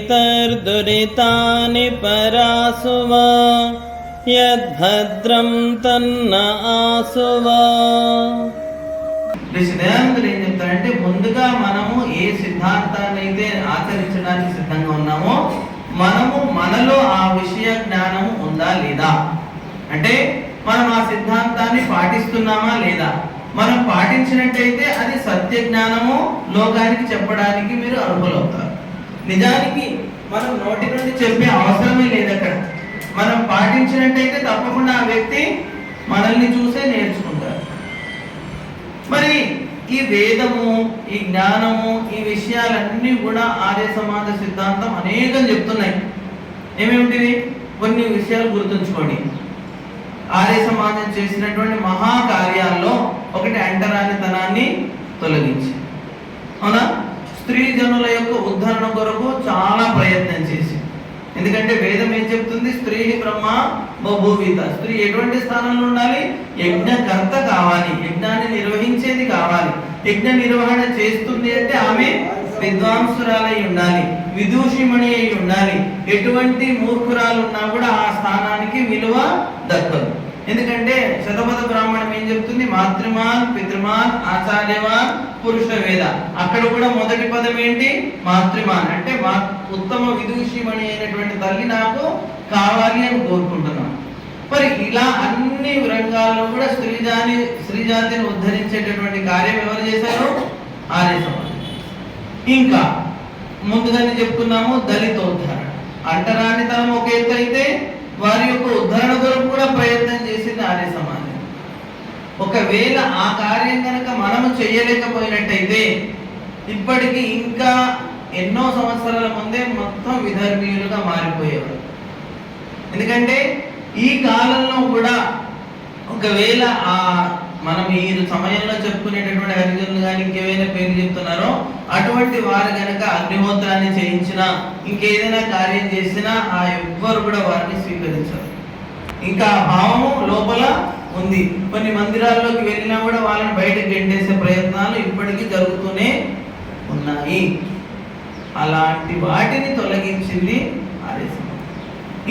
పితర్దురితాని పరాసువా యద్భద్రం తన్న ఆసువా. దయానందుడు ఏం చెప్తారంటే, ముందుగా మనము ఏ సిద్ధాంతాన్ని అయితే ఆచరించడానికి సిద్ధంగా ఉన్నామో మనలో ఆ విషయ జ్ఞానము ఉందా లేదా, అంటే మనం ఆ సిద్ధాంతాన్ని పాటిస్తున్నామా లేదా. మనం పాటించినట్టయితే అది సత్య జ్ఞానము లోకానికి చెప్పడానికి మీరు అర్హులవుతారు. నిజానికి మనం నోటి నుండి చెప్పే అవసరమే లేదు అక్కడ. మనం పాటించినట్టయితే తప్పకుండా ఆ వ్యక్తి మనల్ని చూసే నేర్చుకుంటారు. మరి ఈ వేదము, ఈ జ్ఞానము, ఈ విషయాలన్నీ కూడా ఆర్య సమాజ సిద్ధాంతం అనేకం చెప్తున్నాయి. ఏమేమిటివి? కొన్ని విషయాలు గుర్తుంచుకోండి. ఆర్య సమాజం చేసినటువంటి మహాకార్యాల్లో ఒకటి అంటరానితనాన్ని తొలగించి, అవునా, స్త్రీ జనుల యొక్క ఉద్ధరణ కొరకు చాలా ప్రయత్నం చేసి. ఎందుకంటే వేదం ఏం చెప్తుంది? స్త్రీ బ్రహ్మ బభూవిత. స్త్రీ ఎటువంటి స్థానంలో ఉండాలి? యజ్ఞకర్త కావాలి, యజ్ఞాన్ని నిర్వహించేది కావాలి. యజ్ఞ నిర్వహణ చేస్తుంది అంటే ఆమె విద్వాంసురాలై ఉండాలి, విదూషిమణి అయి ఉండాలి. ఎటువంటి మూర్ఖురాలు ఉన్నా కూడా ఆ స్థానానికి విలువ దక్కదు. ఎందుకంటే శతపథ బ్రాహ్మణం ఏం చెప్తుంది? మాతృమాన్, పితృమాన్, ఆచార్యవాన్, పురుష వేద. అక్కడ కూడా మొదటి పదం ఏంటి? మాతృమాన్. అంటే ఉత్తమ విదూషిమణి అయినటువంటి తల్లి నాకు కావాలి అని కోరుకుంటున్నాను. మరి ఇలా అన్ని రంగాల్లో కూడా స్త్రీజాతిని ఉద్ధరించేటటువంటి కార్యం ఎవరు చేశారు? ఆర్య సమాజం. ఇంకా ముందుగానే చెప్పుకున్నాము దళితోద్ధరణ. అంటరానితనం ఒక ఎత్తు అయితే వారి యొక్క ఉద్ధరణ కొరకు కూడా ప్రయత్నం చేసింది ఆర్య సమాజం. ఒకవేళ ఆ కార్యం కనుక మనము చేయలేకపోయినట్టయితే ఇప్పటికీ ఇంకా ఎన్నో సంవత్సరాల ముందే మొత్తం విధర్మీయులుగా మారిపోయేవారు. ఎందుకంటే ఈ కాలంలో కూడా ఒకవేళ మనం ఈ సమయంలో చెప్పుకునేటటువంటి హరిజనులు కానీ ఇంకేమైనా పేరు చెప్తున్నారో అటువంటి వారు కనుక అగ్నిహోత్రాన్ని చేయించినా, ఇంకేదైనా కార్యం చేసినా ఆ ఎవ్వరు కూడా వారిని స్వీకరించారు. ఇంకా భావము లోపల ఉంది. కొన్ని మందిరాల్లోకి వెళ్ళినా కూడా వాళ్ళని బయటకు గెంటేసే ప్రయత్నాలు ఇప్పటికీ జరుగుతూనే ఉన్నాయి. అలాంటి వాటిని తొలగించింది ఆర్య సమాజం.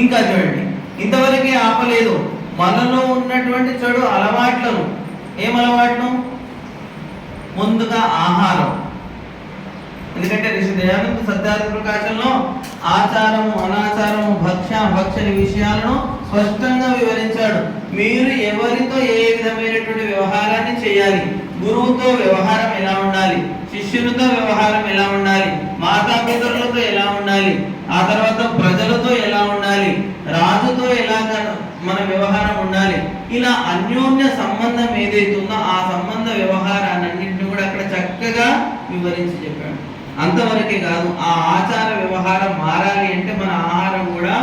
ఇంకా చూడండి, ఇంతవరకే ఆపలేదు. మనలో ఉన్నటువంటి చెడు అలవాట్లను, ఏం అలవాట్లు? ముందుగా ఆహారం. ఎందుకంటే ఋషి దయానంద సత్యార్థ ప్రకాశంలో ఆచారము, అనాచారము, భక్షని విషయాలను స్పష్టంగా వివరించాడు. మీరు ఎవరితో ఏ విధమైనటువంటి వ్యవహారాన్ని చేయాలి, గురువుతో వ్యవహారం ఎలా ఉండాలి, శిష్యునితో వ్యవహారం ఎలా ఉండాలి, మాతాపితరులతో ఎలా ఉండాలి, ఆ తర్వాత ప్రజలతో ఎలా ఉండాలి, రాజుతో ఎలా మన వ్యవహారం ఉండాలి. ఇలా అన్యోన్య సంబంధం ఏదైతుందో ఆ సంబంధ వ్యవహారాన్నింటినీ కూడా అక్కడ చక్కగా వివరించి చెప్పాడు. అంతవరకే కాదు, ఆ ఆచార వ్యవహారం మారాలి అంటే మన ఆహారం కూడా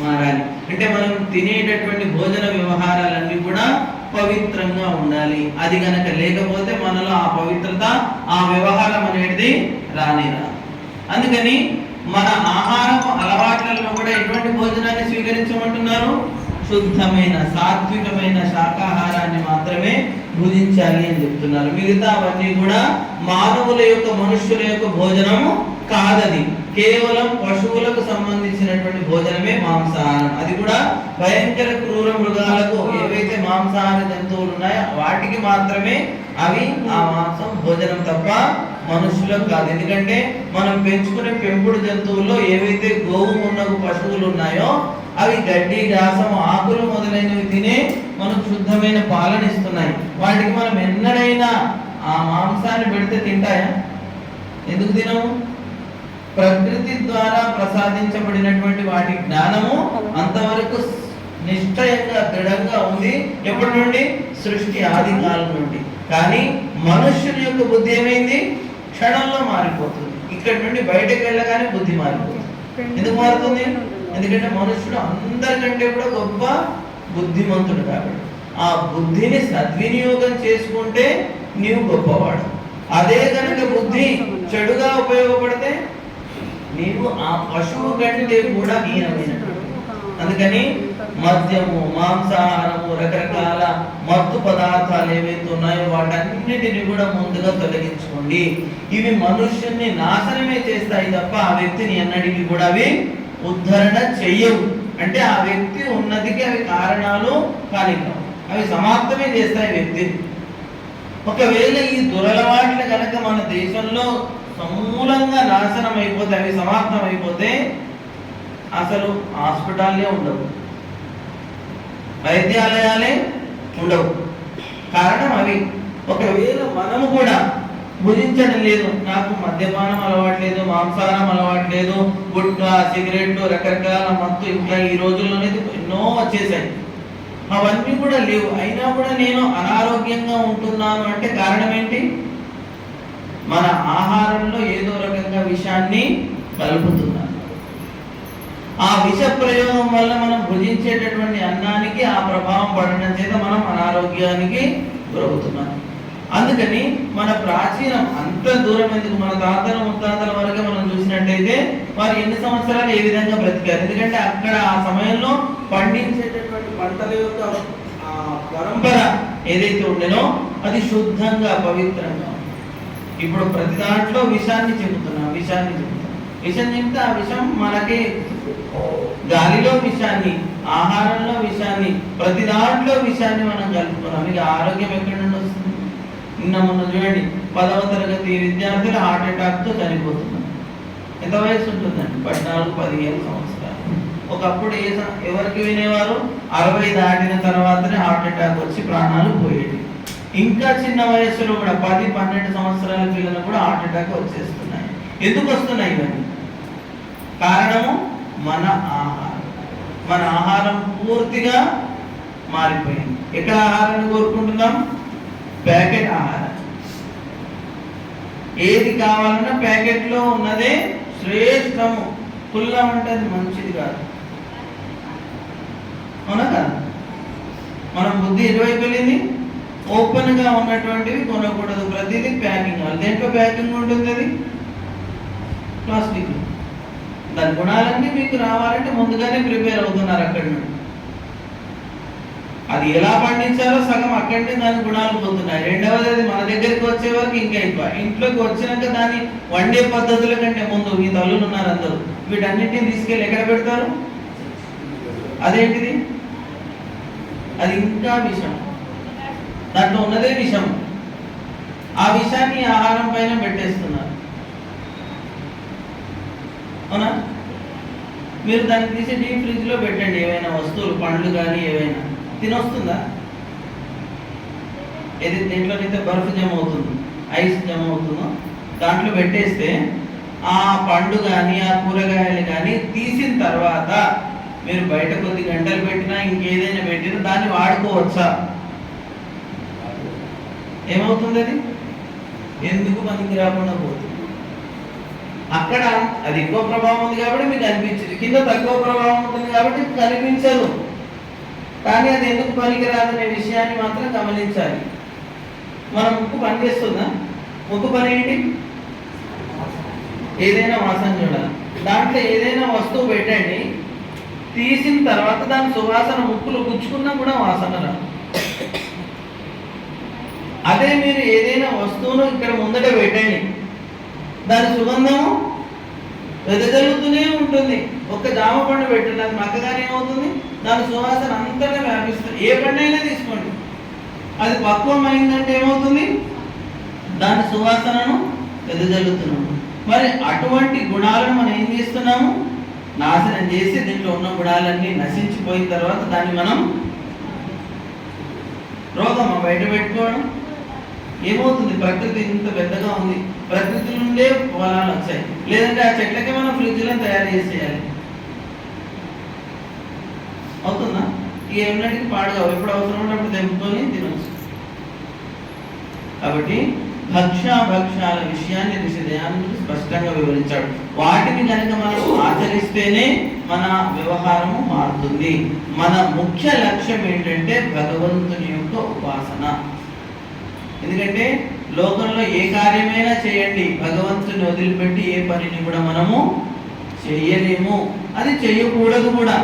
మారాలి. అంటే మనం తినేటటువంటి భోజన వ్యవహారాలన్నీ కూడా పవిత్రంగా ఉండాలి. అది గనక లేకపోతే మనలో ఆ పవిత్రత, ఆ వ్యవహారం అనేది రానే రాదు. అందుకని మన ఆహారపు అలవాట్లలో కూడా ఎటువంటి భోజనాన్ని స్వీకరించమంటున్నారు? శుద్ధమైన, సాత్వికమైన శాకాహారాన్ని మాత్రమే భుజించాలి అని చెప్తున్నారు. మిగతా అవన్నీ కూడా మానవుల యొక్క, మనుష్యుల యొక్క భోజనము కాదది. కేవలం పశువులకు సంబంధించినటువంటి భోజనమే మాంసాహారం. అది కూడా భయంకర క్రూర మృగాలకు, ఏవైతే మాంసాహార జంతువులు ఉన్నాయో వాటికి మాత్రమే అవి ఆ మాంసం భోజనం, తప్ప మనుషులకు కాదు. ఎందుకంటే మనం పెంచుకునే పెంపుడు జంతువుల్లో ఏవైతే గోవు మున్నగు పశువులు ఉన్నాయో అవి గడ్డి, గ్రాసం, ఆకులు మొదలైనవి తినే మనకు శుద్ధమైన పాలనిస్తున్నాయి. వాటికి మనం ఎన్నడైనా ఆ మాంసాన్ని పెడితే తింటాయా? ఎందుకు తినము? ప్రకృతి ద్వారా ప్రసాదించబడినటువంటి వాటి జ్ఞానము అంతవరకు నిశ్చయంగా, దృఢంగా ఉంది. ఎప్పటి నుండి? సృష్టి ఆది కాలం నుండి. కానీ మనుష్యుని యొక్క బుద్ధి ఏమైంది? క్షణంలో మారిపోతుంది. ఇక్కడి నుండి బయటకు వెళ్ళగానే బుద్ధి మారిపోతుంది. ఎందుకు మారుతుంది? ఎందుకంటే మనుష్యుడు అందరికంటే కూడా గొప్ప బుద్ధిమంతుడు కాబట్టి ఆ బుద్ధిని సద్వినియోగం చేసుకుంటే నీవు గొప్పవాడు. అదే కనుక బుద్ధి చెడుగా ఉపయోగపడితే నీవు ఆ పశువు కంటే కూడా హీనమైన. అందుకని మద్యము, మాంసాహారము, రకరకాల మత్తు పదార్థాలు ఏవైతే ఉన్నాయో వాటన్నిటిని కూడా ముందుగా తొలగించుకోండి. ఇవి మనుష్యుని నాశనమే చేస్తాయి తప్ప ఆ వ్యక్తిని ఎన్నటికీ కూడా అవి ఉద్ధరణ చెయ్యవు. అంటే ఆ వ్యక్తి ఉన్నతికి అవి కారణాలు కాని అవి సమాప్తమే చేస్తాయి వ్యక్తిని. ఒకవేళ ఈ దురలవాట్లు కనుక మన దేశంలో సమూలంగా నాశనం అయిపోతే, అవి సమాప్తం అయిపోతే అసలు హాస్పిటల్లే ఉండవు, వైద్యాలయాలే ఉండవు. కారణం అవి. ఒకవేళ మనము కూడా భుజించడం లేదు, నాకు మద్యపానం అలవాటు లేదు, మాంసాహారం అలవాటు లేదు, గుట్కా, సిగరెట్లు, రకరకాల మత్తు ఇంకా ఈ రోజుల్లోనే ఎన్నో వచ్చేసాయి, అవన్నీ కూడా లేవు, అయినా కూడా నేను అనారోగ్యంగా ఉంటున్నాను అంటే కారణం ఏంటి? మన ఆహారంలో ఏదో రకంగా విషాన్ని కలుపుతున్నారు. ఆ విష ప్రయోగం వల్ల మనం భుజించేటటువంటి అన్నానికి ఆ ప్రభావం పడడం చేత మనం అనారోగ్యానికి గురవుతున్నాం. అందుకని మన ప్రాచీనం అంత దూరం ఎందుకు, మన తాతల ముత్తాతల వరకే మనం చూసినట్టయితే వారు ఎన్ని సంవత్సరాలు ఏ విధంగా బ్రతికారు. ఎందుకంటే అక్కడ ఆ సమయంలో పండించేటటువంటి పంటల యొక్క పరంపర ఏదైతే ఉండేనో అది శుద్ధంగా పవిత్రంగా. ఇప్పుడు ప్రతి దాంట్లో విషాన్ని చెబుతున్నాం. విషం చెప్తే ఆ విషం మనకి గాలిలో విషాన్ని, ఆహారంలో విషాన్ని, ప్రతి దాంట్లో విషాన్ని మనం కలుపుతున్నాం. ఇక ఆరోగ్యం ఎక్కడి నుండి వస్తుంది? నిన్న మొన్న చూడండి, 10వ తరగతి విద్యార్థులు హార్ట్ అటాక్తో చనిపోతున్నారు. ఎంత వయసు ఉంటుందండి? 14-15 సంవత్సరాలు. ఒకప్పుడు ఎవరికి వినేవారు? 60 దాటిన తర్వాతనే హార్ట్ అటాక్ వచ్చి ప్రాణాలు పోయేవి. ఇంకా చిన్న వయస్సులో కూడా 10-12 సంవత్సరాల పిల్లలు కూడా హార్ట్ అటాక్ వచ్చేస్తున్నాయి. ఎందుకు వస్తున్నాయి ఇవన్నీ? కారణము మన ఆహారం. మన ఆహారం పూర్తిగా మారిపోయింది. ఎక్కడ ఆహారాన్ని కోరుకుంటున్నాం? ప్యాకెట్ ఆహారం. ఏది కావాలన్నా ప్యాకెట్లో ఉన్నదే శ్రేష్టము. కుల్లం అంటే అది మంచిది కాదు, అవునా కదా? మనం బుద్ధి ఎటువైపు వెళ్ళింది? ఓపెన్ గా ఉన్నటువంటివి కొనకూడదు, ప్రతిదీ ప్యాకింగ్ కావాలి. దేంట్లో ప్యాకింగ్ ఉంటుంది? అది ప్లాస్టిక్. దాని గుణాలన్నీ మీకు రావాలంటే ముందుగానే ప్రిపేర్ అవుతున్నారు అక్కడి నుండి. అది ఎలా పండించారో సగం అక్కడి దాని గుణాలు పోతున్నాయి. రెండవది అది మన దగ్గరికి వచ్చే వరకు ఇంకా ఎక్కువ. ఇంట్లోకి వచ్చినాక దాన్ని వండే పద్ధతుల కంటే ముందు మీ తల్లులు ఉన్నారు అందరూ, వీటన్నిటిని తీసుకెళ్ళి ఎక్కడ పెడతారు? అదేంటిది? అది ఇంకా విషం. దాంట్లో ఉన్నదే విషం. ఆ విషాన్ని ఆహారం పైన పెట్టేస్తున్నారు, అవునా? మీరు దాన్ని తీసి డీప్ ఫ్రిడ్జ్ లో పెట్టండి, ఏవైనా వస్తువులు, పండ్లు కానీ ఏవైనా తినొస్తుందా? ఏది దేంట్లోనైతే బర్ఫ్ జమ అవుతుందో, ఐస్ జమ అవుతుందో దాంట్లో పెట్టేస్తే ఆ పండు కానీ ఆ కూరగాయలు కానీ తీసిన తర్వాత మీరు బయట కొద్ది గంటలు పెట్టినా ఇంకేదైనా పెట్టినా దాన్ని వాడుకోవచ్చా? ఏమవుతుంది? అది ఎందుకు పనికి రాకుండా పోతుంది. అక్కడ అది ఎక్కువ ప్రభావం ఉంది కాబట్టి మీకు అనిపించదు, కింద తక్కువ ప్రభావం ఉంటుంది కాబట్టి కనిపించదు. కానీ అది ఎందుకు పనికిరాదనే విషయాన్ని మాత్రం గమనించాలి. మన ముక్కు పని చేస్తుందా? ముక్కు పని ఏంటి? ఏదైనా వాసన చూడాలి. దాంట్లో ఏదైనా వస్తువు పెట్టండి, తీసిన తర్వాత దాని సువాసన ముక్కులు గుచ్చుకున్నా కూడా వాసన రాదు. అదే మీరు ఏదైనా వస్తువును ఇక్కడ ముందట పెట్టండి, దాని సుగంధము వెదజల్లుతూనే ఉంటుంది. ఒక్క జామ పండు పెట్టండి, అది మక్కగానే ఏమవుతుంది? దాని సువాసన అంతటా వ్యాపిస్తుంది. ఏ పండు అయినా తీసుకోండి, అది పక్వం అయిందంటే ఏమవుతుంది? దాని సువాసనను వెదజల్లుతున్నాము. మరి అటువంటి గుణాలను మనం ఏం చేస్తున్నాము? నాశనం చేసి దీంట్లో ఉన్న గుణాలన్నీ నశించిపోయిన తర్వాత దాన్ని మనం రోగం బయట పెట్టుకోవడం. ఏమవుతుంది? ప్రకృతి ఇంత పెద్దగా ఉంది, ప్రకృతి నుండే ఫలాలు వచ్చాయి, లేదంటే ఆ చెట్లకి మనం ఫ్రిడ్జ్లను తయారు చేసేయాలి. అవుతుందా? ఇక ఎన్నటికి పాడుగావు, ఎప్పుడు అవసరం ఉన్నప్పుడు తెంపుకొని తినవచ్చు. కాబట్టి భక్ష్యాల విషయాన్ని ఋషిదయాన్ని స్పష్టంగా వివరించాడు. వాటిని కనుక మనం ఆచరిస్తేనే మన వ్యవహారము మారుతుంది. మన ముఖ్య లక్ష్యం ఏంటంటే భగవంతుని యొక్క ఉపాసన. ఎందుకంటే లోకంలో ఏ కార్యమైనా చేయండి, భగవంతుని వదిలిపెట్టి ఏ పనిని కూడా మనము చేయలేము, అది చేయకూడదు కూడా.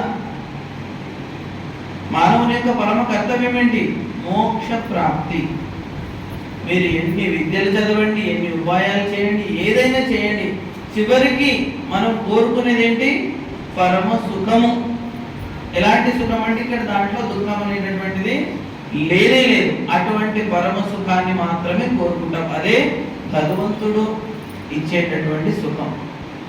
మానవుని యొక్క పరమ కర్తవ్యం ఏంటి? మోక్ష ప్రాప్తి. మీరు ఎన్ని విద్యలు చదవండి, ఎన్ని ఉపాయాలు చేయండి, ఏదైనా చేయండి, చివరికి మనం కోరుకునేది ఏంటి? పరమ సుఖము. ఎలాంటి సుఖం అంటే ఇక్కడ దాంట్లో దుఃఖం అనేటటువంటిది లేనే లేదు. అటువంటి పరమ సుఖాన్ని మాత్రమే కోరుకుంటాం. అదే భగవంతుడు ఇచ్చేటటువంటి సుఖం.